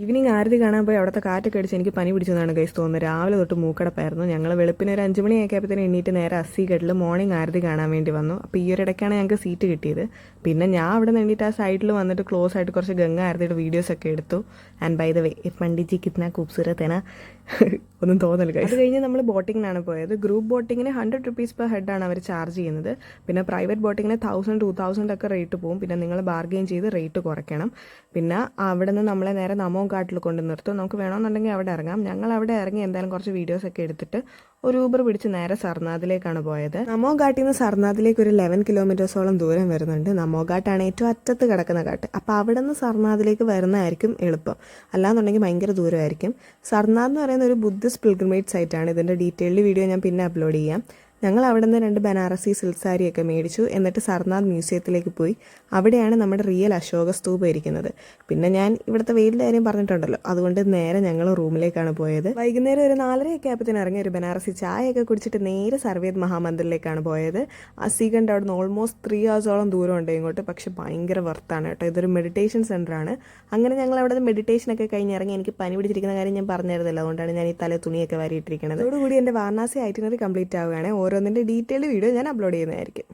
Evening ആരതി കാണാൻ പോയി അവിടുത്തെ കാറ്റൊക്കെ അടിച്ച് എനിക്ക് പനി പിടിച്ചെന്നാണ് ഗൈസ് തോന്നുന്നത്. രാവിലെ തൊട്ട് മൂക്കടപ്പായിരുന്നു. ഞങ്ങൾ വെളുപ്പിന് ഒരു 5 മണിയൊക്കെ ആയപ്പോഴത്തേനും എണ്ണീറ്റ് നേരെ അസ്സിഘട്ടിൽ മോർണിംഗ് ആരതി കാണാൻ വേണ്ടി വന്നു. അപ്പോൾ ഈ ഒരു ഇടയ്ക്കാണ് ഞങ്ങൾക്ക് സീറ്റ് കിട്ടിയത്. പിന്നെ ഞാൻ അവിടെ നിന്ന് എണ്ണീറ്റ് ആ സൈഡിൽ വന്നിട്ട് ക്ലോസ് ആയിട്ട് കുറച്ച് ഗംഗ ആരതിയുടെ വീഡിയോസൊക്കെ എടുത്തു. And by the way Pandit ji കിतना खूबसूरत है ना ഒന്നും തോന്നില്ല. അത് കഴിഞ്ഞ് നമ്മൾ ബോട്ടിങ്ങിനാണ് പോയത്. ഗ്രൂപ്പ് ബോട്ടിങ്ങിന് 100 rupees per ഹെഡാണ് അവർ ചാർജ് ചെയ്യുന്നത്. പിന്നെ പ്രൈവറ്റ് ബോട്ടിങ്ങിന് 1000 2000 ഒക്കെ റേറ്റ് പോകും. പിന്നെ നിങ്ങൾ ബാർഗെയിൻ ചെയ്ത് റേറ്റ് കുറയ്ക്കണം. പിന്നെ അവിടെ നിന്ന് നമ്മളെ നേരെ നമോ ഘാട്ടിൽ കൊണ്ട് നിർത്തും. നമുക്ക് വേണമെന്നുണ്ടെങ്കിൽ അവിടെ ഇറങ്ങാം. ഞങ്ങൾ അവിടെ ഇറങ്ങി എന്തായാലും കുറച്ച് വീഡിയോസൊക്കെ എടുത്തിട്ട് ഒരു ഊബർ പിടിച്ച് നേരെ സർനാഥിലേക്കാണ് പോയത്. നമോ ഘാട്ടിൽ നിന്ന് സർനാഥിലേക്ക് ഒരു 11 കിലോമീറ്റേഴ്സോളം ദൂരം വരുന്നുണ്ട്. നമോ ഘാട്ടാണ് ഏറ്റവും അറ്റത്ത് കിടക്കുന്ന ഘാട്ട്. അപ്പോൾ അവിടെ നിന്ന് സർനാഥിലേക്ക് വരുന്നതായിരിക്കും എളുപ്പം. അല്ലാന്നുണ്ടെങ്കിൽ ഭയങ്കര ദൂരമായിരിക്കും. സർനാഥ് എന്ന് പറയുന്ന ഒരു ബുദ്ധിസ്റ്റ് പിൽഗ്രിമേജ് സൈറ്റാണ്. ഇതിൻ്റെ ഡീറ്റെയിൽഡ് വീഡിയോ ഞാൻ പിന്നെ അപ്ലോഡ് ചെയ്യാം. ഞങ്ങൾ അവിടെ നിന്ന് 2 ബനാറസി സിൽക്ക് സാരിയൊക്കെ മേടിച്ചു. എന്നിട്ട് സർനാഥ് മ്യൂസിയത്തിലേക്ക് പോയി. അവിടെയാണ് നമ്മുടെ റിയൽ അശോക സ്തൂപം ഇരിക്കുന്നത്. പിന്നെ ഞാൻ ഇവിടുത്തെ വെയിലിൻ്റെ കാര്യം പറഞ്ഞിട്ടുണ്ടല്ലോ, അതുകൊണ്ട് നേരെ ഞങ്ങൾ റൂമിലേക്കാണ് പോയത്. വൈകുന്നേരം ഒരു 4:30 ആയപ്പോഴത്തേന് ഇറങ്ങി ഒരു ബനാറസി ചായയൊക്കെ കുടിച്ചിട്ട് നേരെ സർവേദ് മഹാമന്ദിറിലേക്കാണ് പോയത്. അസിഗണ്ട് അവിടെ നിന്ന് ഓൾമോസ്റ്റ് 3 hours ദൂരമുണ്ട് ഇങ്ങോട്ട്. പക്ഷെ ഭയങ്കര വർത്താണ് കേട്ടോ. ഇതൊരു മെഡിറ്റേഷൻ സെൻ്ററാണ്. അങ്ങനെ ഞങ്ങൾ അവിടെ നിന്ന് മെഡിറ്റേഷനൊക്കെ കഴിഞ്ഞ് ഇറങ്ങി. എനിക്ക് പനി പിടിച്ചിരിക്കുന്ന കാര്യം ഞാൻ പറഞ്ഞിരുന്നില്ല, അതുകൊണ്ടാണ് ഞാൻ ഈ തല തുണിയൊക്കെ വാരിയിട്ടിരിക്കുന്നത്. അതോടുകൂടി എൻ്റെ വാരണാസി ഐറ്റിനറി കംപ്ലീറ്റ് ആവുകയാണ്. ഓരോന്നിൻ്റെ ഡീറ്റെയിൽഡ് വീഡിയോ ഞാൻ അപ്ലോഡ് ചെയ്യുന്നതായിരിക്കും.